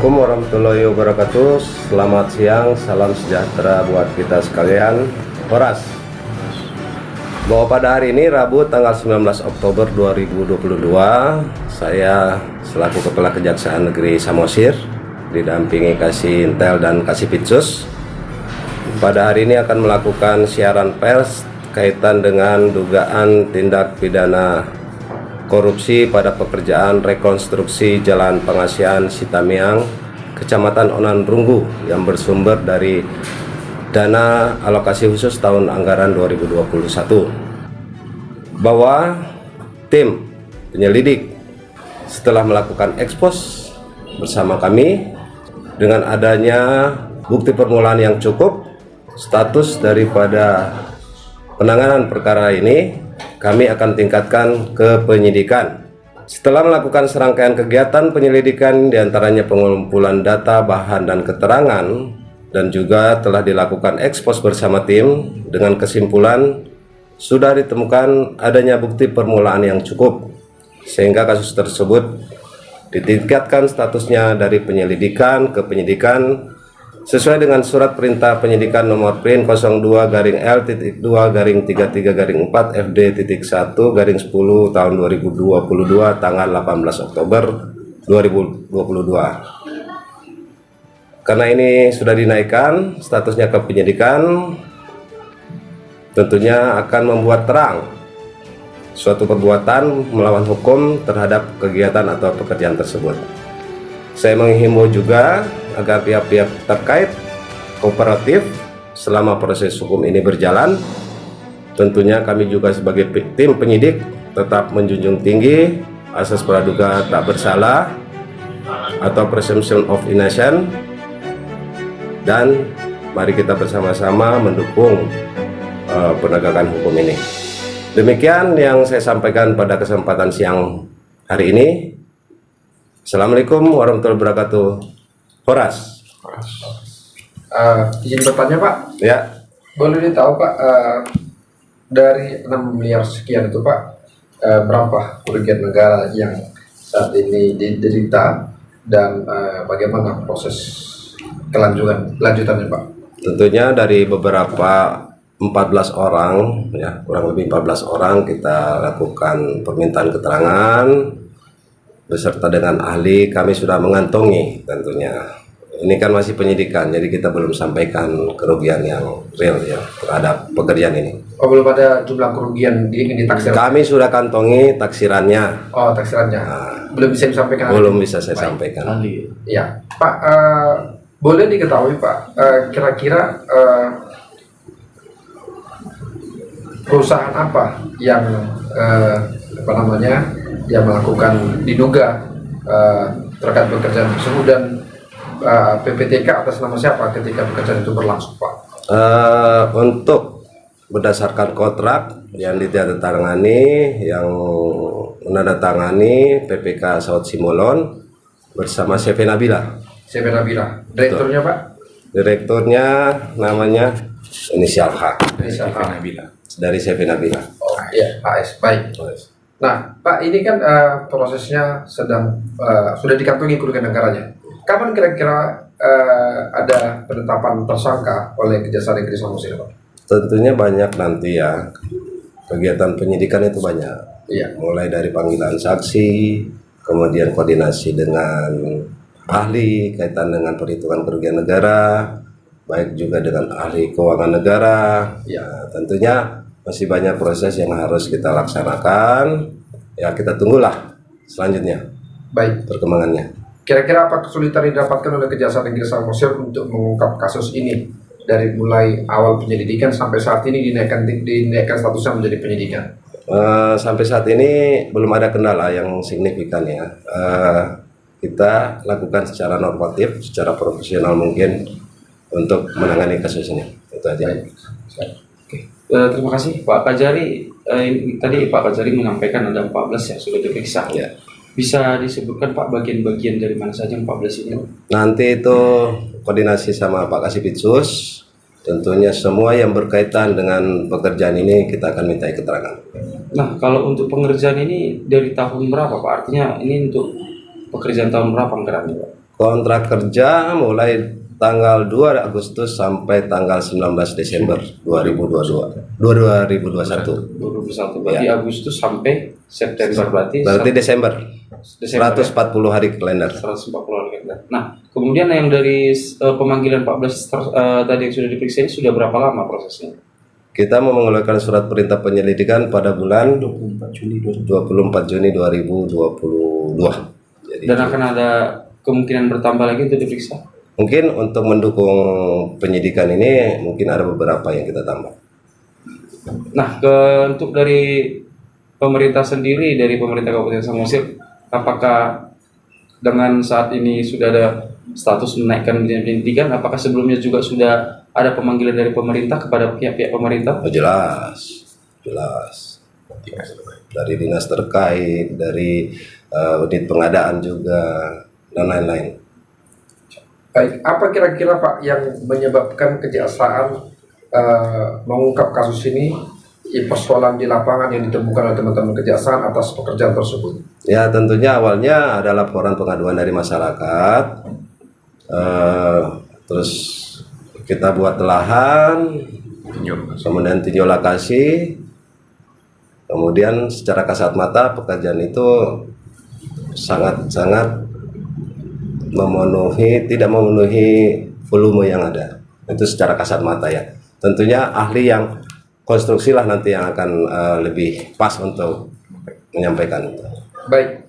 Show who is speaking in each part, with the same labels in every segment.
Speaker 1: Assalamualaikum warahmatullahi wabarakatuh. Selamat siang, salam sejahtera buat kita sekalian. Horas, bahwa pada hari ini Rabu tanggal 19 Oktober 2022, saya selaku Kepala Kejaksaan Negeri Samosir didampingi Kasih Intel dan Kasih Pitsus pada hari ini akan melakukan siaran pers kaitan dengan dugaan tindak pidana korupsi pada pekerjaan rekonstruksi Jalan Pengasihan Sitamiang, Kecamatan Onan Runggu yang bersumber dari dana alokasi khusus tahun anggaran 2021. Bahwa tim penyelidik setelah melakukan ekspos bersama kami dengan adanya bukti permulaan yang cukup, status daripada penanganan perkara ini kami akan tingkatkan ke penyidikan. Setelah melakukan serangkaian kegiatan penyelidikan diantaranya pengumpulan data, bahan, dan keterangan, dan juga telah dilakukan ekspos bersama tim dengan kesimpulan sudah ditemukan adanya bukti permulaan yang cukup sehingga kasus tersebut ditingkatkan statusnya dari penyelidikan ke penyidikan sesuai dengan surat perintah penyidikan nomor PRIN 02-L.2-33-4 FD.1-10 tahun 2022 tanggal 18 Oktober 2022. Karena ini sudah dinaikkan statusnya ke penyidikan, tentunya akan membuat terang suatu perbuatan melawan hukum terhadap kegiatan atau pekerjaan tersebut. Saya menghimbau juga agar pihak-pihak terkait kooperatif selama proses hukum ini berjalan. Tentunya kami juga sebagai tim penyidik tetap menjunjung tinggi asas praduga tak bersalah atau presumption of innocence, dan mari kita bersama-sama mendukung penegakan hukum ini. Demikian yang saya sampaikan pada kesempatan siang hari ini. Assalamualaikum warahmatullahi wabarakatuh. Horas.
Speaker 2: Izin bertanya Pak.
Speaker 1: Ya.
Speaker 2: Boleh ditahu Pak, dari 6 miliar sekian itu Pak, berapa kerugian negara yang saat ini diderita dan bagaimana proses kelanjutannya Pak?
Speaker 1: Tentunya dari beberapa 14 orang, ya kurang lebih 14 orang kita lakukan permintaan keterangan beserta dengan ahli. Kami sudah mengantongi tentunya. Ini kan masih penyidikan, jadi kita belum sampaikan kerugian yang real ya terhadap pekerjaan ini.
Speaker 2: Oh, belum ada jumlah kerugian yang ditaksir?
Speaker 1: Kami sudah kantongi taksirannya.
Speaker 2: Oh, taksirannya. Belum bisa disampaikan?
Speaker 1: Belum bisa saya sampaikan.
Speaker 2: Ya, Pak, boleh diketahui Pak, kira-kira perusahaan apa yang yang melakukan diduga terkait pekerjaan tersebut, dan PPTK atas nama siapa ketika pekerjaan itu berlangsung Pak?
Speaker 1: Untuk berdasarkan kontrak yang ditandatangani, yang menandatangani PPK Saud Simolon bersama CV Nabila.
Speaker 2: CV Nabila. Direkturnya Pak?
Speaker 1: Direkturnya namanya inisial H.
Speaker 2: Inisial H.
Speaker 1: Nabila. Dari CV Nabila.
Speaker 2: Oh iya, HS. Baik. Nah, Pak, ini kan prosesnya sedang sudah dikantongi kerugian negaranya. Kapan kira-kira ada penetapan tersangka oleh Kejaksaan Negeri Samosir, Pak?
Speaker 1: Tentunya banyak nanti ya. Kegiatan penyidikan itu banyak.
Speaker 2: Iya.
Speaker 1: Mulai dari panggilan saksi, kemudian koordinasi dengan ahli kaitan dengan perhitungan kerugian negara, baik juga dengan ahli keuangan negara. Ya, tentunya masih banyak proses yang harus kita laksanakan. Ya, kita tunggulah selanjutnya.
Speaker 2: Baik.
Speaker 1: Perkembangannya.
Speaker 2: Kira-kira apa kesulitan yang didapatkan oleh Kejaksaan Negeri Samosir untuk mengungkap kasus ini dari mulai awal penyelidikan sampai saat ini dinaikkan statusnya menjadi penyidikan?
Speaker 1: Sampai saat ini belum ada kendala yang signifikan ya. Kita lakukan secara normatif, secara profesional mungkin untuk menangani kasus ini. Itu aja.
Speaker 3: Oke. Terima kasih Pak Kajari. Tadi Pak Kajari menyampaikan ada 14 yang sudah diperiksa.
Speaker 1: Ya.
Speaker 3: Bisa disebutkan Pak bagian-bagian dari mana saja 14 ini?
Speaker 1: Nanti itu koordinasi sama Pak Kasih Pitsus. Tentunya semua yang berkaitan dengan pekerjaan ini kita akan minta keterangan.
Speaker 3: Nah, kalau untuk pengerjaan ini dari tahun berapa Pak? Artinya ini untuk pekerjaan tahun berapa anggarannya Pak?
Speaker 1: Kontrak kerja mulai tanggal 2 Agustus sampai tanggal 19 Desember 2021.
Speaker 3: 2021 berarti Agustus sampai September
Speaker 1: Berarti Desember.
Speaker 3: Desember
Speaker 1: 140 hari kalender.
Speaker 3: 140 hari kalender. Nah, kemudian yang dari pemanggilan 14 tadi yang sudah diperiksa ini sudah berapa lama prosesnya?
Speaker 1: Kita mau mengeluarkan surat perintah penyelidikan pada bulan 24 Juni 2022. Jadi,
Speaker 3: Dan akan ada kemungkinan bertambah lagi untuk diperiksa?
Speaker 1: mungkin untuk mendukung penyidikan ini mungkin ada beberapa yang kita tambah.
Speaker 3: Nah, untuk dari pemerintah sendiri, dari pemerintah Kabupaten Samosir, apakah dengan saat ini sudah ada status menaikkan penyidikan? Apakah sebelumnya juga sudah ada pemanggilan dari pemerintah kepada pihak-pihak pemerintah?
Speaker 1: Oh, jelas. Dari dinas terkait, dari unit pengadaan juga, dan lain-lain.
Speaker 2: Baik, apa kira-kira Pak yang menyebabkan kejaksaan mengungkap kasus ini, persoalan di lapangan yang ditemukan oleh teman-teman kejaksaan atas pekerjaan tersebut?
Speaker 1: Ya, tentunya awalnya ada laporan pengaduan dari masyarakat, terus kita buat telahan, kemudian tinjau lokasi, kemudian secara kasat mata pekerjaan itu sangat tidak memenuhi volume yang ada. Itu secara kasat mata ya. Tentunya ahli yang konstruksi lah nanti yang akan lebih pas untuk menyampaikan itu.
Speaker 2: Baik,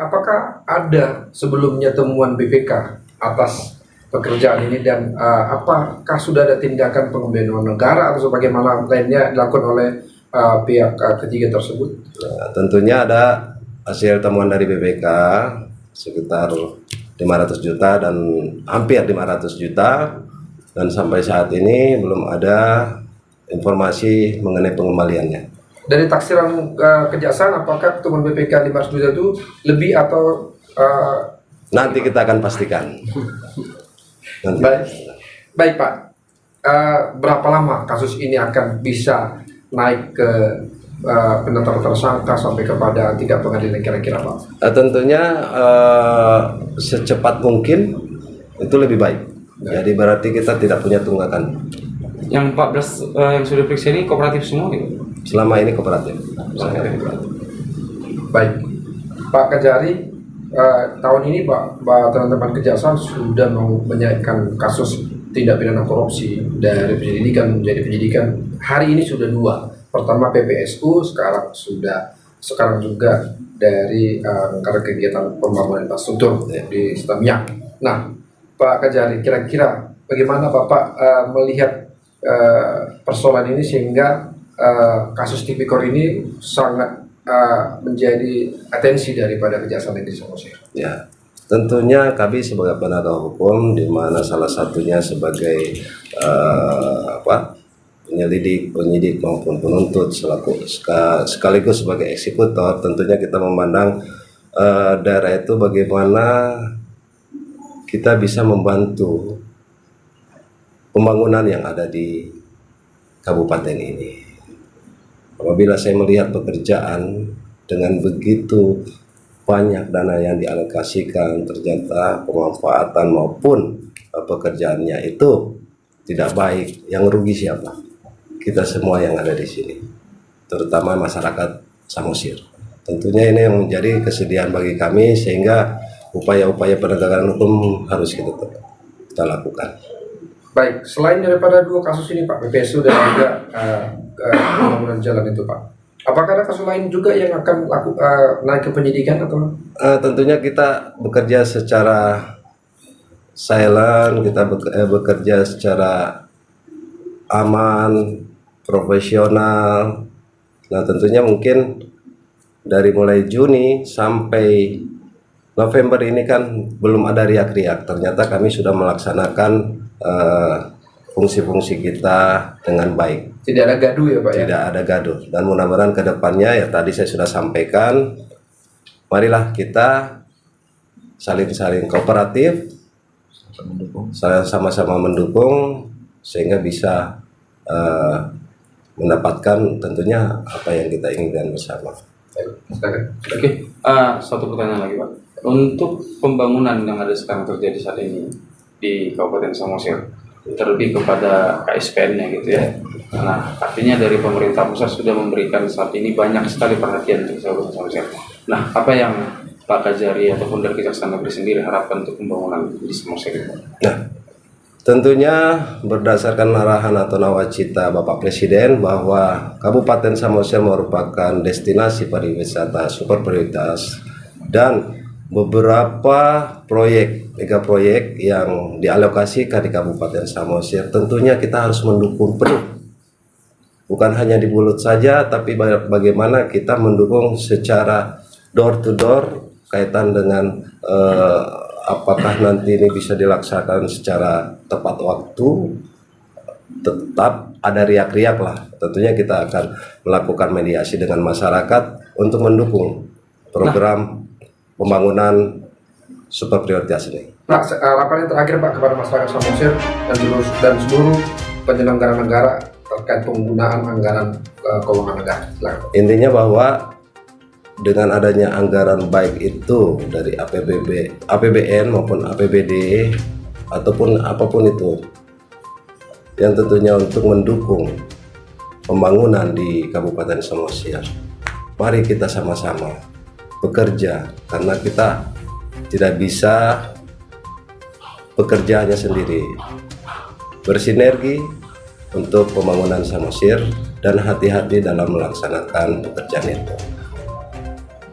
Speaker 2: apakah ada sebelumnya temuan BPK atas pekerjaan ini dan apakah sudah ada tindakan pengembalian negara atau sebagaimana lainnya dilakukan oleh pihak ketiga tersebut?
Speaker 1: Nah, tentunya ada hasil temuan dari BPK sekitar 500 juta dan hampir 500 juta, dan sampai saat ini belum ada informasi mengenai pengembaliannya.
Speaker 2: Dari taksiran kejaksaan, apakah temuan BPK 500 juta itu lebih atau
Speaker 1: Nanti kita akan pastikan. Nanti.
Speaker 2: Baik Pak, berapa lama kasus ini akan bisa naik ke penetapan tersangka sampai kepada tingkat pengadilan kira-kira Pak?
Speaker 1: Tentunya secepat mungkin itu lebih baik. Jadi berarti kita tidak punya tunggakan.
Speaker 3: Yang 14 yang sudah diperiksa ini kooperatif semua gitu?
Speaker 1: Selama ini kooperatif.
Speaker 2: Baik, Pak Kajari, tahun ini Pak teman-teman kejaksaan sudah mau menaikkan kasus tindak pidana korupsi dari penyelidikan menjadi penyidikan. Hari ini sudah 2. Pertama PPSU, sekarang juga dari karena kegiatan pembangunan infrastruktur di Setamyak. Nah, Pak Kajari, kira-kira bagaimana Bapak melihat persoalan ini sehingga kasus tipikor ini sangat menjadi atensi daripada Kejaksaan Negeri Samosir?
Speaker 1: Ya, tentunya kami sebagai penegak hukum, di mana salah satunya sebagai penyidik maupun penuntut sekaligus sebagai eksekutor, tentunya kita memandang daerah itu bagaimana kita bisa membantu pembangunan yang ada di kabupaten ini. Apabila saya melihat pekerjaan dengan begitu banyak dana yang dialokasikan, ternyata pemanfaatan maupun pekerjaannya itu tidak baik, yang rugi siapa? Kita semua yang ada di sini, terutama masyarakat Samosir. Tentunya ini yang menjadi kesedihan bagi kami, sehingga upaya-upaya penegakan hukum harus kita lakukan.
Speaker 2: Baik, selain daripada 2 kasus ini Pak, PPSU dan juga pembangunan jalan itu Pak, apakah ada kasus lain juga yang akan naik ke penyidikan atau?
Speaker 1: Tentunya kita bekerja secara silent, kita bekerja secara aman, profesional. Nah, tentunya mungkin dari mulai Juni sampai November ini kan belum ada riak-riak. Ternyata kami sudah melaksanakan fungsi-fungsi kita dengan baik.
Speaker 2: Tidak ada gaduh ya Pak?
Speaker 1: Tidak ada gaduh. Dan mudah-mudahan ke depannya, ya tadi saya sudah sampaikan, marilah kita saling kooperatif, sama-sama mendukung, sehingga bisa mendapatkan tentunya apa yang kita inginkan bersama.
Speaker 2: Silakan.
Speaker 3: Oke, satu pertanyaan lagi Pak. Untuk pembangunan yang ada sekarang terjadi saat ini di Kabupaten Samosir, terlebih kepada KSPN-nya gitu ya. Nah, artinya dari pemerintah pusat sudah memberikan saat ini banyak sekali perhatian untuk Kabupaten Samosir. Nah, apa yang Pak Kajari ataupun dari Kejaksaan Negeri sendiri harapkan untuk pembangunan di Samosir?
Speaker 1: Nah, tentunya berdasarkan arahan atau nawacita Bapak Presiden bahwa Kabupaten Samosir merupakan destinasi pariwisata super prioritas dan beberapa proyek, mega proyek yang dialokasikan di Kabupaten Samosir tentunya kita harus mendukung penuh. Bukan hanya di mulut saja, tapi bagaimana kita mendukung secara door to door kaitan dengan apakah nanti ini bisa dilaksanakan secara tepat waktu, tetap ada riak-riak lah. Tentunya kita akan melakukan mediasi dengan masyarakat untuk mendukung program pembangunan super prioritas ini.
Speaker 2: Pak, harapan yang terakhir Pak kepada masyarakat Samosir dan seluruh penyelenggara negara terkait penggunaan anggaran keuangan negara. Silakan.
Speaker 1: Intinya bahwa dengan adanya anggaran baik itu dari APBN maupun APBD ataupun apapun itu yang tentunya untuk mendukung pembangunan di Kabupaten Samosir, mari kita sama-sama bekerja, karena kita tidak bisa bekerja hanya sendiri, bersinergi untuk pembangunan Samosir dan hati-hati dalam melaksanakan pekerjaan itu.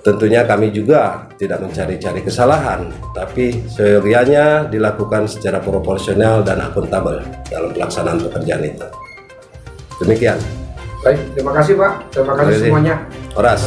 Speaker 1: Tentunya kami juga tidak mencari-cari kesalahan, tapi seyogianya dilakukan secara proporsional dan akuntabel dalam pelaksanaan pekerjaan itu. Demikian.
Speaker 2: Baik, terima kasih Pak. Terima kasih semuanya.
Speaker 1: Horas.